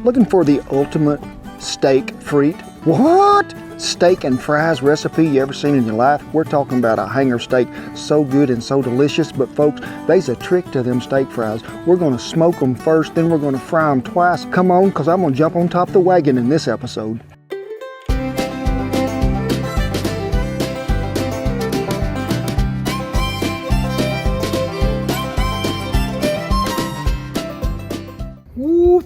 Looking for the ultimate steak frite? What? Steak and fries recipe you ever seen in your life? We're talking about a hanger steak, so good and so delicious. But folks, there's a trick to them steak fries. We're gonna smoke them first, then we're gonna fry them twice. Come on, cause I'm gonna jump on top of the wagon in this episode.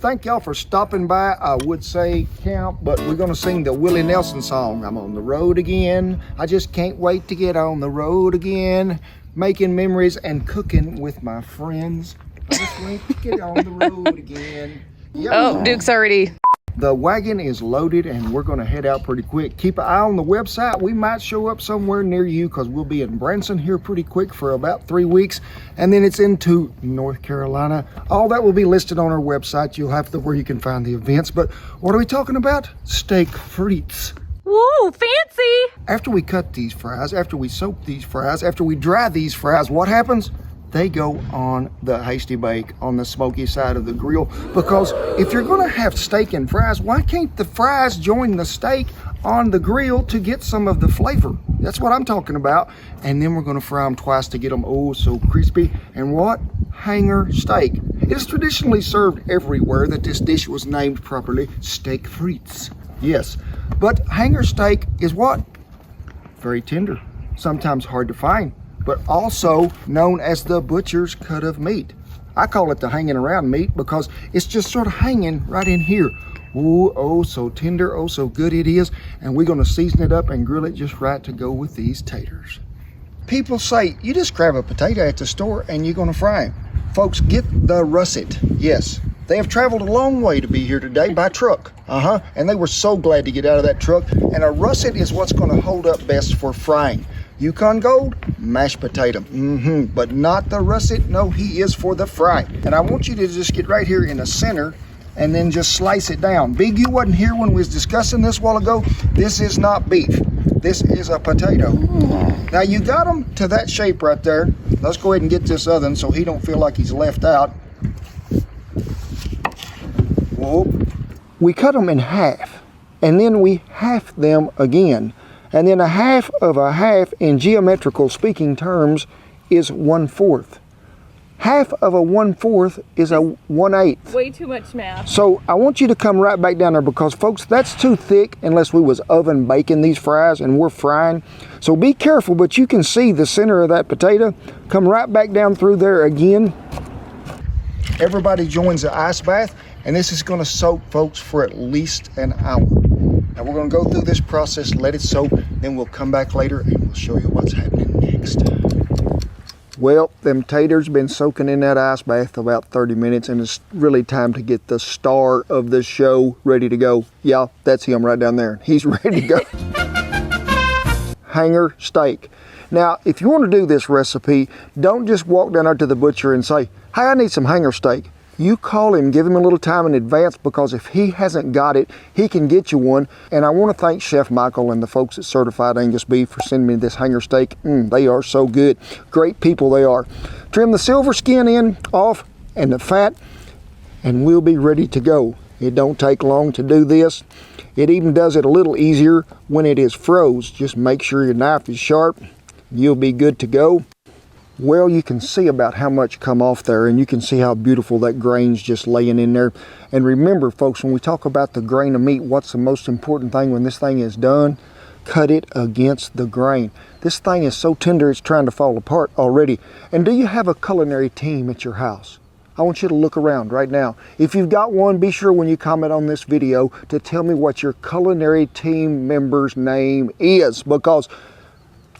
Thank y'all for stopping by. I would say camp, but we're gonna sing the Willie Nelson song. I'm on the road again. I just can't wait to get on the road again. Making memories and cooking with my friends. I just wait to get on the road again. Yeah. Oh, Duke's already. The wagon is loaded and we're gonna head out pretty quick. Keep an eye on the website. We might show up somewhere near you because we'll be in Branson here pretty quick for about 3 weeks. And then it's into North Carolina. All that will be listed on our website. You'll have where you can find the events. But what are we talking about? Steak frites. Whoa, fancy. After we cut these fries, after we soak these fries, after we dry these fries, what happens? They go on the hasty bake on the smoky side of the grill, because if you're gonna have steak and fries, why can't the fries join the steak on the grill to get some of the flavor? That's what I'm talking about. And then we're gonna fry them twice to get them oh so crispy. And what? Hanger steak. It is traditionally served everywhere that this dish was named properly, steak frites. Yes, but hanger steak is what? Very tender, sometimes hard to find, but also known as the butcher's cut of meat. I call it the hanging around meat because it's just sort of hanging right in here. Ooh, oh so tender, oh so good it is. And we're gonna season it up and grill it just right to go with these taters. People say, you just grab a potato at the store and you're gonna fry them. Folks, get the russet. Yes, they have traveled a long way to be here today by truck. And they were so glad to get out of that truck. And a russet is what's gonna hold up best for frying. Yukon Gold, mashed potato, but not the russet. No, he is for the fry. And I want you to just get right here in the center and then just slice it down. Big, you wasn't here when we was discussing this a while ago. This is not beef. This is a potato. Now you got them to that shape right there. Let's go ahead and get this other one so he don't feel like he's left out. Whoa. We cut them in half and then we half them again. And then a half of a half in geometrical speaking terms is 1/4. Half of a 1/4 is a 1/8. Way too much math. So I want you to come right back down there because folks, that's too thick unless we was oven baking these fries and we're frying. So be careful, but you can see the center of that potato. Come right back down through there again. Everybody joins the ice bath and this is gonna soak, folks, for at least an hour. Now we're gonna go through this process, let it soak, then we'll come back later and we'll show you what's happening next. Well, them taters been soaking in that ice bath about 30 minutes and it's really time to get the star of the show ready to go. Yeah, that's him right down there. He's ready to go. Hanger steak. Now, if you want to do this recipe, don't just walk down there to the butcher and say, hey, I need some hanger steak. You call him, give him a little time in advance, because if he hasn't got it, he can get you one. And I want to thank Chef Michael and the folks at Certified Angus Beef for sending me this hanger steak. They are so good. Great people they are. Trim the silver skin off and the fat, and we'll be ready to go. It don't take long to do this. It even does it a little easier when it is froze. Just make sure your knife is sharp. You'll be good to go. Well, you can see about how much come off there, and you can see how beautiful that grain's just laying in there. And remember, folks, when we talk about the grain of meat, what's the most important thing when this thing is done? Cut it against the grain. This thing is so tender it's trying to fall apart already. And do you have a culinary team at your house? I want you to look around right now. If you've got one, be sure when you comment on this video to tell me what your culinary team member's name is, because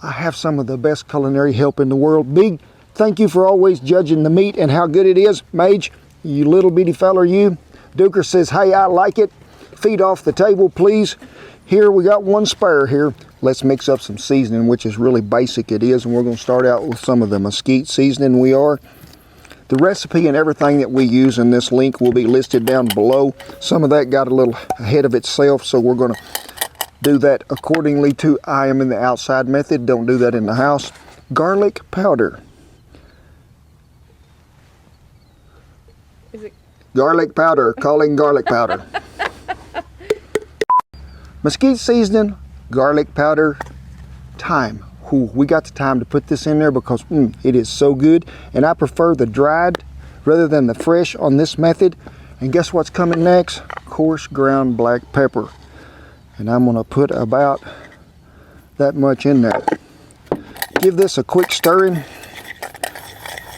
I have some of the best culinary help in the world. Big thank you for always judging the meat and how good it is. Mage, you little bitty feller, you. Duker says, hey, I like it. Feet off the table, please. Here, we got one spare here. Let's mix up some seasoning, which is really basic it is, and we're gonna start out with some of the mesquite seasoning we are. The recipe and everything that we use in this link will be listed down below. Some of that got a little ahead of itself, so we're gonna do that accordingly to I am in the outside method. Don't do that in the house. Garlic powder. Is it Garlic powder, calling garlic powder. Mesquite seasoning, garlic powder, thyme. Ooh, we got the time to put this in there because it is so good. And I prefer the dried rather than the fresh on this method. And guess what's coming next? Coarse ground black pepper. And I'm gonna put about that much in there. Give this a quick stirring.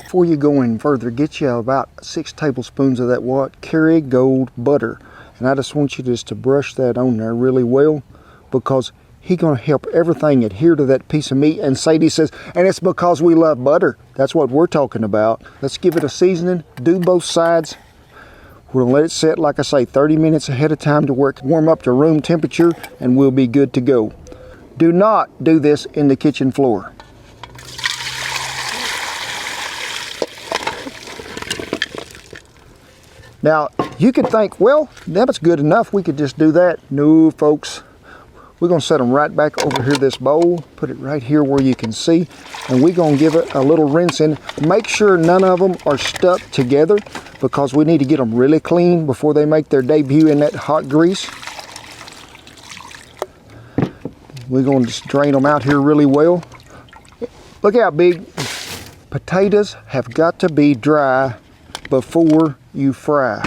Before you go any further, get you about 6 tablespoons of that what? Kerrygold butter. And I just want you just to brush that on there really well because he's gonna help everything adhere to that piece of meat. And Sadie says, and it's because we love butter. That's what we're talking about. Let's give it a seasoning, do both sides. We're gonna let it set, like I say, 30 minutes ahead of time to warm up to room temperature, and we'll be good to go. Do not do this in the kitchen floor. Now, you could think, well, that was good enough. We could just do that. No, folks. We're going to set them right back over here, this bowl. Put it right here where you can see. And we're going to give it a little rinsing. Make sure none of them are stuck together because we need to get them really clean before they make their debut in that hot grease. We're going to just drain them out here really well. Look out, Big. Potatoes have got to be dry before you fry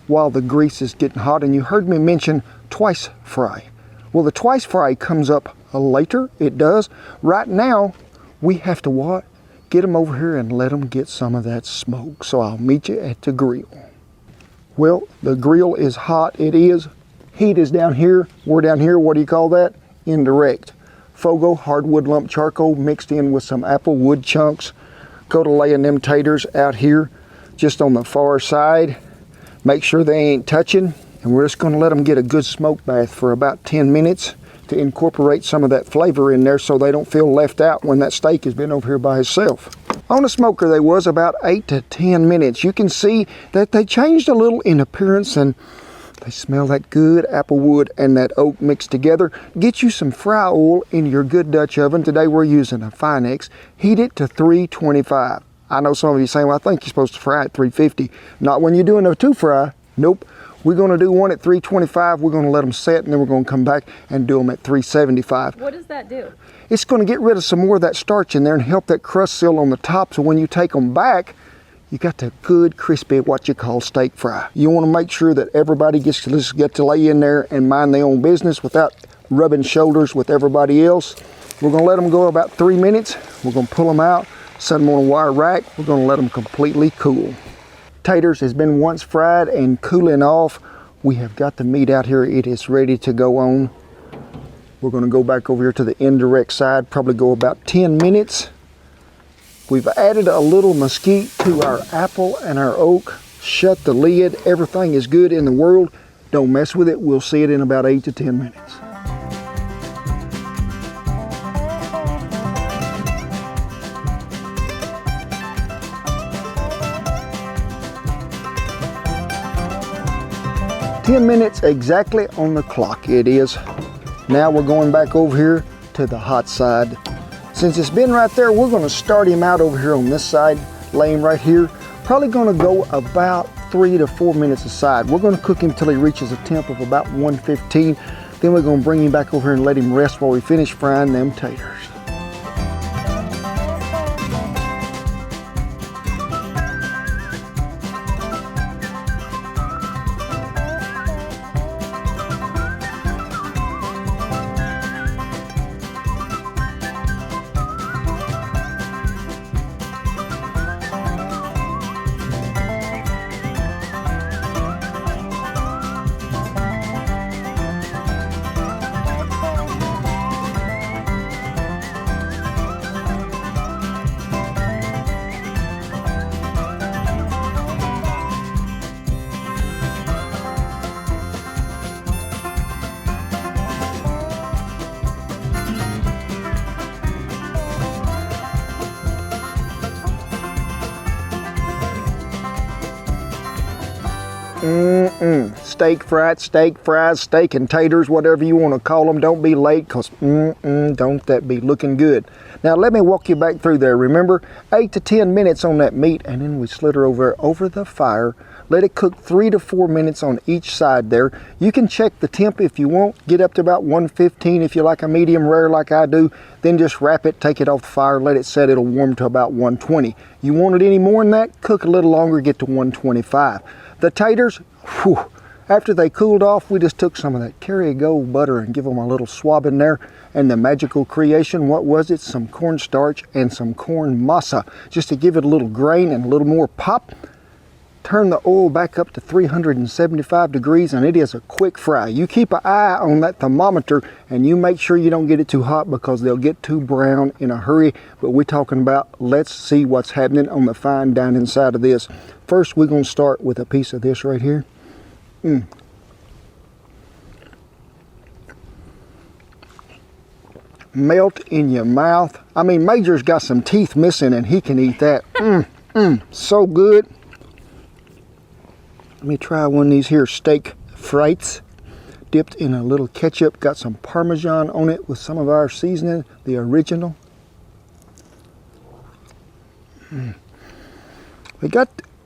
while the grease is getting hot. And you heard me mention twice fry. Well, the twice fry comes up later. It does. Right now, we have to what? Get them over here and let them get some of that smoke. So I'll meet you at the grill. Well, the grill is hot. It is. Heat is down here. We're down here. What do you call that? Indirect. Fogo hardwood lump charcoal mixed in with some apple wood chunks. Go to laying them taters out here just on the far side. Make sure they ain't touching. And we're just going to let them get a good smoke bath for about 10 minutes to incorporate some of that flavor in there so they don't feel left out when that steak has been over here by itself. On the smoker, they was about 8 to 10 minutes. You can see that they changed a little in appearance and they smell that good apple wood and that oak mixed together. Get you some fry oil in your good Dutch oven. Today we're using a Finex. Heat it to 325. I know some of you saying, well, I think you're supposed to fry at 350. Not when you're doing a 2-fry. Nope. We're going to do one at 325. We're going to let them set, and then we're going to come back and do them at 375. What does that do? It's going to get rid of some more of that starch in there and help that crust seal on the top. So when you take them back, you got the good crispy, what you call steak fry. You want to make sure that everybody gets to get to lay in there and mind their own business without rubbing shoulders with everybody else. We're going to let them go about 3 minutes. We're going to pull them out, set them on a wire rack. We're going to let them completely cool. Taters has been once fried and cooling off. We have got the meat out here. It is ready to go on. We're going to go back over here to the indirect side, probably go about 10 minutes. We've added a little mesquite to our apple and our oak. Shut the lid. Everything is good in the world. Don't mess with it. We'll see it in about 8 to 10 minutes. "10 minutes exactly on the clock it is. Now we're going back over here to the hot side. Since it's been right there, we're going to start him out over here on this side, lay him right here. Probably going to go about 3 to 4 minutes aside. We're going to cook him till he reaches a temp of about 115. Then we're going to bring him back over here and let him rest while we finish frying them taters. Steak frites, steak fries, steak and taters, whatever you want to call them. Don't be late, because don't that be looking good. Now let me walk you back through there. Remember, 8 to 10 minutes on that meat, and then we slid her over the fire, Let it cook 3 to 4 minutes on each side there. You can check the temp if you want. Get up to about 115 if you like a medium rare like I do. Then just wrap it, take it off the fire, let it set. It'll warm to about 120. You want it any more than that, cook a little longer, get to 125. The taters, whew, after they cooled off, we just took some of that Kerrygold butter and give them a little swab in there. And the magical creation, what was it? Some cornstarch and some corn masa, just to give it a little grain and a little more pop. Turn the oil back up to 375 degrees and it is a quick fry. You keep an eye on that thermometer and you make sure you don't get it too hot because they'll get too brown in a hurry. But we're talking about, let's see what's happening on the fine dining side of this. First, we're going to start with a piece of this right here. Melt in your mouth. I mean, Major's got some teeth missing and he can eat that. So good. Let me try one of these here steak frites, dipped in a little ketchup. Got some Parmesan on it with some of our seasoning, the original.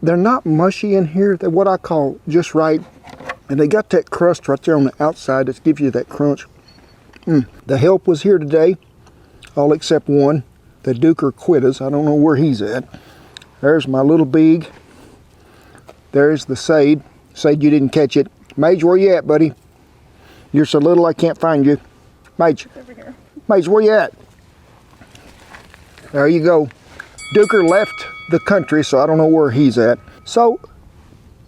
They're not mushy in here. They're what I call just right. And they got that crust right there on the outside that gives you that crunch. The help was here today, all except one, the Duker quit us. I don't know where he's at. There's my little beeg. There's the Sade. Sade, you didn't catch it. Mage, where you at, buddy? You're so little I can't find you. Mage. Over here. Mage, where you at? There you go. Duker left the country, so I don't know where he's at. So,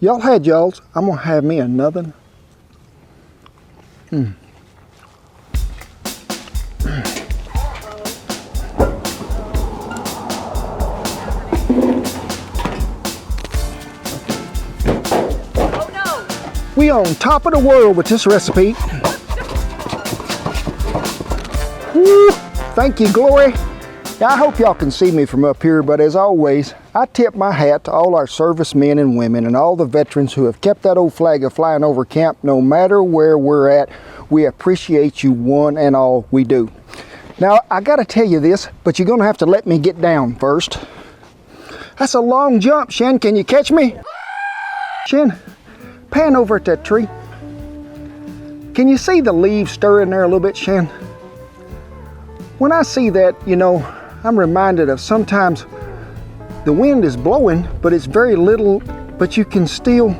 y'all had y'all's. I'm gonna have me another. We on top of the world with this recipe. Woo, thank you, Glory. Now, I hope y'all can see me from up here, but as always, I tip my hat to all our servicemen and women and all the veterans who have kept that old flag of flying over camp no matter where we're at. We appreciate you one and all we do. Now, I gotta tell you this, but you're gonna have to let me get down first. That's a long jump, Shen. Can you catch me? Shen? Pan over at that tree. Can you see the leaves stirring there a little bit, Shan? When I see that, you know, I'm reminded of sometimes the wind is blowing, but it's very little, but you can still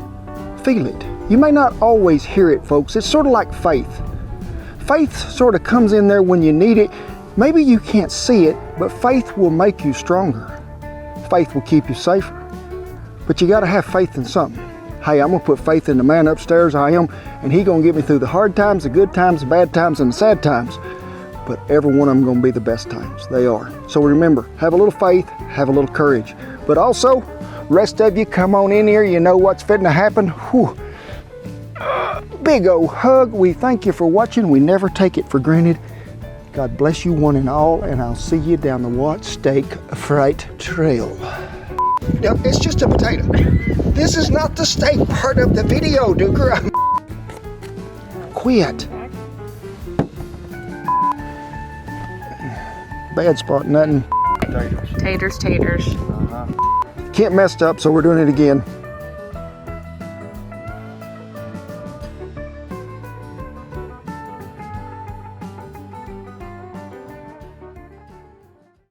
feel it. You may not always hear it, folks. It's sort of like faith. Faith sort of comes in there when you need it. Maybe you can't see it, but faith will make you stronger. Faith will keep you safer. But you got to have faith in something. Hey, I'm gonna put faith in the man upstairs, I am, and he gonna get me through the hard times, the good times, the bad times, and the sad times. But every one of them gonna be the best times. They are. So remember, have a little faith, have a little courage. But also, rest of you, come on in here. You know what's fitting to happen. Whew. Big old hug. We thank you for watching. We never take it for granted. God bless you one and all, and I'll see you down the What Steak Fright Trail. Yep, it's just a potato. This is not the steak part of the video, Duker. Quit. Bad spot, nothing. Taters. Can't mess up, so we're doing it again.